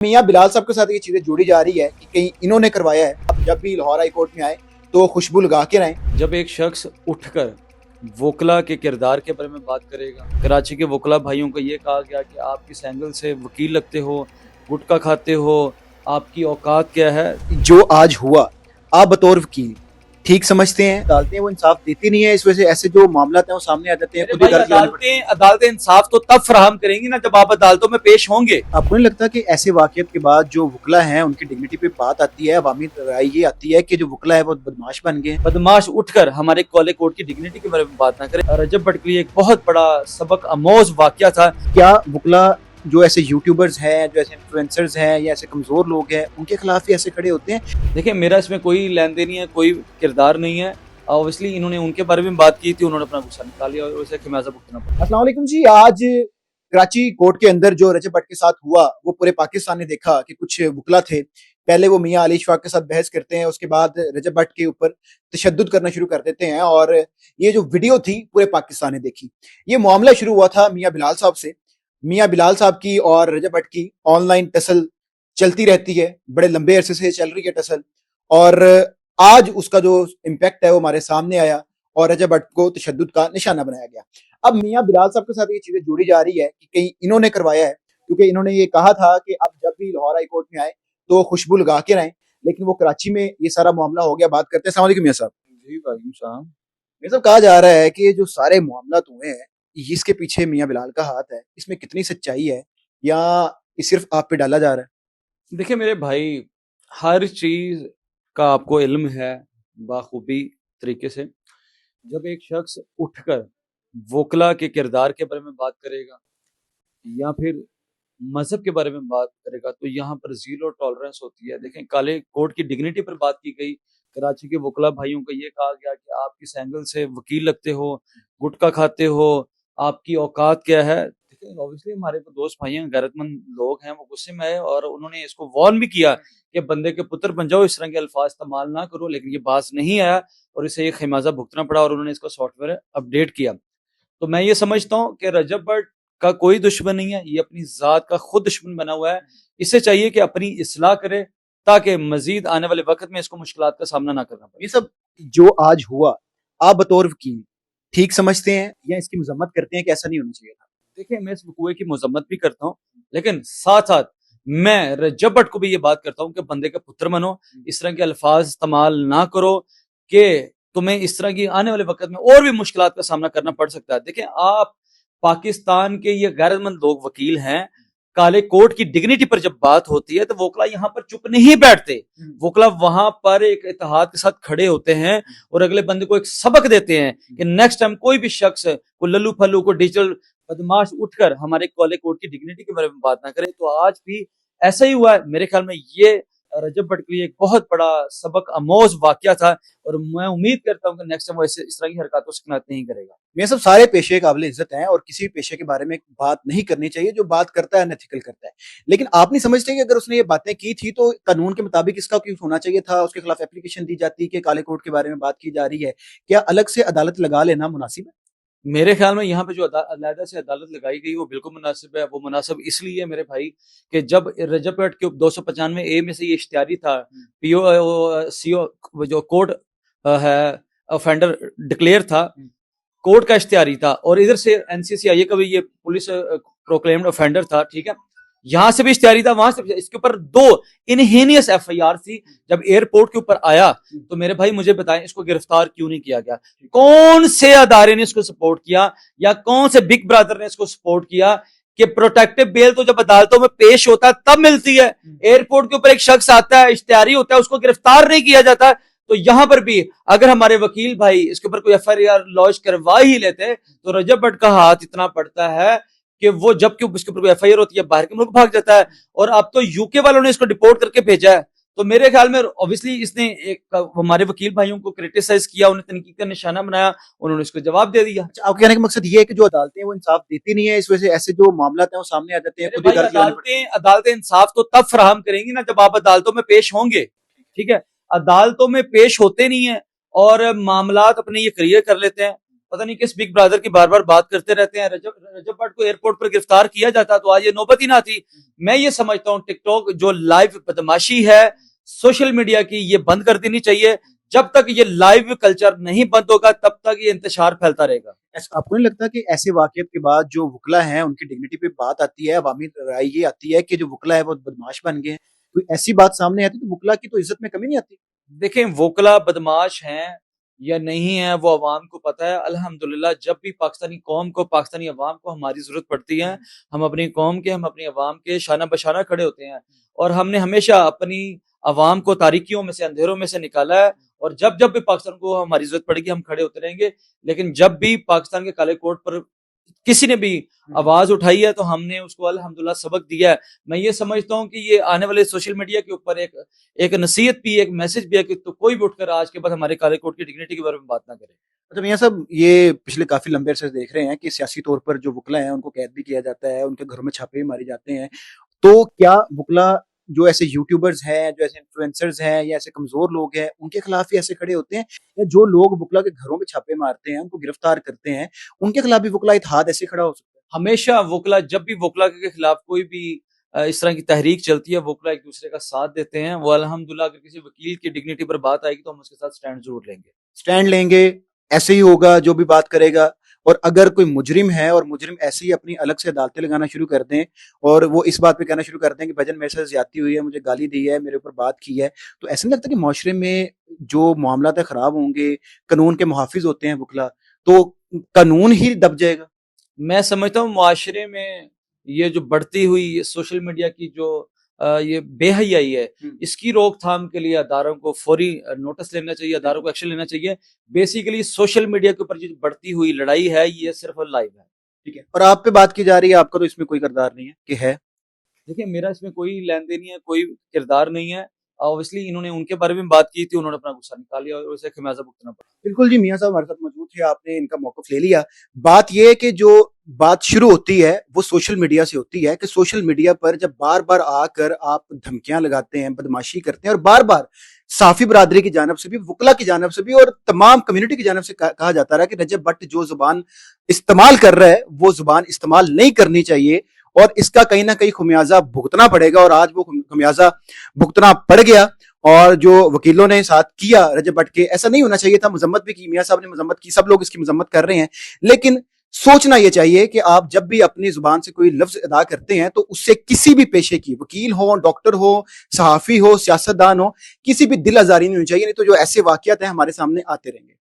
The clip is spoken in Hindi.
मियां बिलाल साहब के साथ ये चीजें जोड़ी जा रही है कि कहीं इन्होंने करवाया है। अब जब भी लाहौर हाई कोर्ट में आए तो खुशबू लगा के रहें। जब एक शख्स उठकर वोकला के किरदार के बारे में बात करेगा, कराची के वोकला भाइयों को ये कहा गया कि आप किस एंगल से वकील लगते हो, गुटखा खाते हो, आपकी औकात क्या है। जो आज हुआ, आप बतौर वकील ठीक समझते हैं? अदालतें वो इंसाफ देती नहीं है, इस वजह से ऐसे जो मामला हैं वो सामने आ जाते हैं। खुद ही घर अदालतें इंसाफ तो तब फराहम करेंगी ना जब आप अदालतों में पेश होंगे। आपको नहीं लगता कि ऐसे वाकयात के बाद जो वकला हैं उनकी डिग्निटी पे बात आती है, अवामी राय ये आती है कि जो वकला है वो बदमाश बन गए? बदमाश उठकर हमारे कॉले कोर्ट की डिग्निटी के बारे में बात ना करें। रजब भट्ट के लिए एक बहुत बड़ा सबक आमोज वाकया था। क्या वकला जो ऐसे यूट्यूबर्स हैं, जो ऐसे इन्फ्लुएंसर्स हैं या ऐसे कमजोर लोग हैं, उनके खिलाफ ही ऐसे खड़े होते हैं? देखिए, मेरा इसमें कोई लेन देन नहीं है, कोई किरदार नहीं है। ऑब्वियसली इन्होंने उनके बारे में बात की थी, उन्होंने अपना गुस्सा निकाल लिया और उसे खमियाजा भुगतना पड़ा। अस्सलाम वालेकुम जी। आज कराची कोर्ट के अंदर जो रजब भट्ट के साथ हुआ वो पूरे पाकिस्तान ने देखा कि कुछ वकला थे, पहले वो मियां अली इशफाक के साथ बहस करते हैं, उसके बाद रजब भट्ट के ऊपर तशद्दुद करना शुरू कर देते हैं और ये जो वीडियो थी पूरे पाकिस्तान ने देखी। ये मामला शुरू हुआ था मियां बिलाल साहब से। मियां बिलाल साहब की और रजब भट्ट की ऑनलाइन टसल चलती रहती है, बड़े लंबे अरसे से चल रही है टसल, और आज उसका जो इम्पैक्ट है वो हमारे सामने आया और रजब भट्ट को तशद्दुद का निशाना बनाया गया। अब मियां बिलाल साहब के साथ ये चीजें जोड़ी जा रही है कि कहीं इन्होंने करवाया है, क्योंकि इन्होंने ये कहा था कि अब जब भी लाहौर हाई कोर्ट में आए तो खुशबू लगा के रहें, लेकिन वो कराची में ये सारा मामला हो गया। बात करते हैं। अस्सलाम वालेकुम मियां साहब। जी वालेकुम सलाम। मियां साहब, कहा जा रहा है कि ये जो सारे मामला हुए हैं इसके पीछे मियां बिलाल का हाथ है, इसमें कितनी सच्चाई है या ये सिर्फ आप पे डाला जा रहा है? देखिए मेरे भाई, हर चीज का आपको इल्म है बाखूबी तरीके से। जब एक शख्स उठकर वोकला के किरदार के बारे में बात करेगा या फिर मजहब के बारे में बात करेगा तो यहाँ पर जीरो टॉलरेंस होती है। देखें, काले कोर्ट की डिग्निटी पर बात की गई। कराची के वकला भाइयों को ये कहा गया कि आप किस एंगल से वकील लगते हो, गुटखा खाते हो, आपकी औकात क्या है। देखिए, ऑब्वियसली हमारे तो दोस्त भाई हैं, गैरतमंद लोग हैं, वो गुस्से में है और उन्होंने इसको वार्न भी किया कि बंदे के पुत्र बन जाओ, इस तरह के अल्फाज इस्तेमाल ना करो, लेकिन ये बात नहीं आया और इसे ये खमियाजा भुगतना पड़ा और उन्होंने इसको सॉफ्टवेयर अपडेट किया। तो मैं ये समझता हूँ कि रजब भट्ट का कोई दुश्मन नहीं है, ये अपनी जात का खुद दुश्मन बना हुआ है। इसे चाहिए कि अपनी इस्लाह करे ताकि मजीद आने वाले वक्त में इसको मुश्किलात का सामना ना करना पड़े। ये सब जो आज हुआ, आप बतौर वकील ठीक समझते हैं या इसकी मजम्मत करते हैं कि ऐसा नहीं होना चाहिए था? देखिए, मैं इस वकूए की मजम्मत भी करता हूँ, लेकिन साथ साथ मैं रजब भट्ट को भी ये बात करता हूँ कि बंदे का पुत्र बनो, इस तरह के अल्फाज इस्तेमाल ना करो कि तुम्हें इस तरह की आने वाले वक्त में और भी मुश्किलात का सामना करना पड़ सकता है। देखिए, आप पाकिस्तान के ये गैरतमंद लोग वकील हैं। काले कोर्ट की डिग्निटी पर जब बात होती है तो वोकला यहाँ पर चुप नहीं बैठते। वोकला वहां पर एक इत्तेहाद के साथ खड़े होते हैं और अगले बंदे को एक सबक देते हैं कि नेक्स्ट टाइम कोई भी शख्स को लल्लू फल्लू को डिजिटल बदमाश उठकर हमारे कॉले कोर्ट की डिग्निटी के बारे में बात ना करे। तो आज भी ऐसा ही हुआ है। मेरे ख्याल में ये रजब भट्ट के लिए एक बहुत बड़ा सबक आमोज वाकया था और मैं उम्मीद करता हूँ कि नेक्स्ट टाइम वो इस तरह की हरकतों से किनारत नहीं करेगा। ये सब सारे पेशे काबिल इज्जत हैं और किसी पेशे के बारे में बात नहीं करनी चाहिए जो बात करता है अनएथिकल करता है। लेकिन आप नहीं समझते कि अगर उसने ये बातें की थी तो कानून के मुताबिक इसका क्यों होना चाहिए था, उसके खिलाफ एप्लीकेशन दी जाती कि काले कोर्ट के बारे में बात की जा रही है, क्या अलग से अदालत लगा लेना मुनासिब है? मेरे ख्याल में यहाँ पे जो अलहदा से अदालत लगाई गई वो बिल्कुल मुनासिब है। वो मुनासिब इसलिए मेरे भाई कि जब रजब भट्ट के 295A में से ये इश्तिहारी था, पीओ सीओ जो कोर्ट है ऑफेंडर डिक्लेयर था, कोर्ट का इश्तिहारी था, और इधर से NCCIA का भी ये पुलिस प्रोक्लेम्ड ऑफेंडर था, ठीक है। यहां से भी इश्तिहारी था, वहां से इसके ऊपर 2 इनहेनियस FIR थी। जब एयरपोर्ट के ऊपर आया तो मेरे भाई मुझे बताएं, इसको गिरफ्तार क्यों नहीं किया गया? कौन से अदारे ने इसको सपोर्ट किया या कौन से बिग ब्रदर ने इसको सपोर्ट किया? कि प्रोटेक्टिव बेल तो जब अदालतों में पेश होता है तब मिलती है। एयरपोर्ट के ऊपर एक शख्स आता है, इश्तिहारी होता है, उसको गिरफ्तार नहीं किया जाता। तो यहां पर भी अगर हमारे वकील भाई इसके ऊपर कोई FIR लॉन्च करवा ही लेते तो रजब भट्ट का हाथ इतना पड़ता है कि वो जब कि उसके ऊपर कोई FIR होती है बाहर के मुल्क भाग जाता है। और अब तो यूके वालों ने इसको डिपोर्ट करके भेजा है। तो मेरे ख्याल में ऑब्वियसली इसने एक हमारे वकील भाइयों को क्रिटिसाइज किया, उन्हें तनकीद का निशाना बनाया, उन्होंने इसको जवाब दे दिया। अच्छा, आपके कहने का मकसद ये है कि जो अदालतें वो इंसाफ देती नहीं है, इस वजह से ऐसे जो मामला हैं वो सामने आ जाते हैं? खुद ही अदालतें इंसाफ तो तब फराहम करेंगी ना जब आप अदालतों में पेश होंगे, ठीक है। अदालतों में पेश होते नहीं है और मामलात अपने ये क्लियर कर लेते हैं पता नहीं किस बिग ब्रदर की बार बार बात करते रहते हैं। रजब भट्ट को एयरपोर्ट पर गिरफ्तार किया जाता तो आज ये नौबत ही ना आती। मैं ये समझता हूँ टिकटॉक जो लाइव बदमाशी है सोशल मीडिया की, ये बंद कर देनी चाहिए। जब तक ये लाइव कल्चर नहीं बंद होगा तब तक ये इंतशार फैलता रहेगा। आपको नहीं लगता कि ऐसे वाकयात के बाद जो वुकला हैं उनकी डिग्निटी पे बात आती है, अवामी राय ये आती है कि जो वुकला है वो बदमाश बन गए हैं? कोई ऐसी बात सामने आती है तो वुकला की तो इज्जत में कमी नहीं आती? देखें वोकला बदमाश हैं या नहीं है वो अवाम को पता है। अल्हम्दुलिल्लाह जब भी पाकिस्तानी कौम को, पाकिस्तानी अवाम को हमारी जरूरत पड़ती है, हम अपनी कौम के, हम अपनी अवाम के शाना बशाना खड़े होते हैं। और हमने हमेशा अपनी अवाम को तारीकियों में से, अंधेरों में से निकाला है। और जब जब भी पाकिस्तान को हमारी जरूरत पड़ेगी हम खड़े होते रहेंगे। लेकिन जब भी पाकिस्तान के काले कोट पर किसी ने भी आवाज उठाई है तो हमने उसको अल्हम्दुलिल्लाह सबक दिया है। मैं ये समझता हूँ कि ये आने वाले सोशल मीडिया के ऊपर एक एक नसीहत भी, एक मैसेज भी है कि तो कोई भी उठकर आज के बाद हमारे काले कोट की डिग्निटी के बारे में बात ना करे। अच्छा मियाँ साहब, ये पिछले काफी लंबे अरसे से देख रहे हैं कि सियासी तौर पर जो वुकला हैं उनको कैद भी किया जाता है, उनके घरों में छापे भी मारे जाते हैं। तो क्या वुकला जो ऐसे यूट्यूबर्स हैं, जो ऐसे इन्फ्लुएंसर्स हैं या ऐसे कमजोर लोग हैं, उनके खिलाफ ही ऐसे खड़े होते हैं, या जो लोग वुकला के घरों में छापे मारते हैं, उनको गिरफ्तार करते हैं, उनके खिलाफ भी वुकला इत्तेहाद ऐसे खड़ा हो सकता है? हमेशा वोकला, जब भी वोकला के खिलाफ कोई भी इस तरह की तहरीक चलती है, वोकला एक दूसरे का साथ देते हैं। वो अल्हम्दुलिल्लाह अगर किसी वकील की डिग्निटी पर बात आएगी तो हम उसके साथ स्टैंड जरूर लेंगे। स्टैंड लेंगे, ऐसे ही होगा जो भी बात करेगा। और अगर कोई मुजरिम है और मुजरिम ऐसे ही अपनी अलग से अदालतें लगाना शुरू कर दें और वो इस बात पे कहना शुरू कर दें कि भजन मेरे साथ ज्यादती हुई है, मुझे गाली दी है, मेरे ऊपर बात की है, तो ऐसा नहीं लगता कि माशरे में जो मामला है खराब होंगे? कानून के मुहाफिज होते हैं वुकला, तो कानून ही दब जाएगा। मैं समझता हूँ मुआशरे में ये जो बढ़ती हुई ये सोशल मीडिया की जो ये बेहयाई है, इसकी रोकथाम के लिए अदारों को फौरी नोटिस लेना चाहिए, अदारों को एक्शन लेना चाहिए। बेसिकली सोशल मीडिया के ऊपर जो बढ़ती हुई लड़ाई है ये सिर्फ लाइव है। ठीक है, और आप पे बात की जा रही है, आपका तो इसमें कोई किरदार नहीं है कि है? देखिए मेरा इसमें कोई लेन देन नहीं है, कोई किरदार नहीं है। ऑब्वियसली इन्होंने उनके बारे में बात की थी, उन्होंने अपना गुस्सा निकाल लिया और उसे खमियाजा भुगतना पड़ा। बिल्कुल जी, मियाँ साहब हमारे साथ मौजूद थे, आपने इनका मौक़िफ़ ले लिया। बात ये है कि जो बात शुरू होती है, वो सोशल मीडिया से होती है कि सोशल मीडिया पर जब बार-बार आकर आप धमकियाँ लगाते हैं, बदमाशी करते हैं और बार-बार साफ़ी बिरादरी की जानिब से भी, वुकला की जानिब से भी और तमाम कम्युनिटी की जानिब से कहा जाता रहा कि रजब भट्ट जो ज़ुबान इस्तेमाल कर रहा है, वो ज़ुबान इस्तेमाल नहीं करनी चाहिए और इसका कहीं न कहीं ख़मियाज़ा भुगतना पड़ेगा, और आज वो ख़मियाज़ा भुगतना पड़ गया। और जो वकीलों ने साथ किया रजब भट्ट के, ऐसा नहीं होना चाहिए था। मजम्मत भी की, मियाँ साहब ने मजम्मत की, सब लोग इसकी मजम्मत कर रहे हैं। लेकिन सोचना यह चाहिए कि आप जब भी अपनी जुबान से कोई लफ्ज अदा करते हैं तो उससे किसी भी पेशे की, वकील हो, डॉक्टर हो, सहाफी हो, सियासतदान हो, किसी भी दिल आजारी नहीं होनी चाहिए, नहीं तो जो ऐसे वाकयात हैं हमारे सामने आते रहेंगे।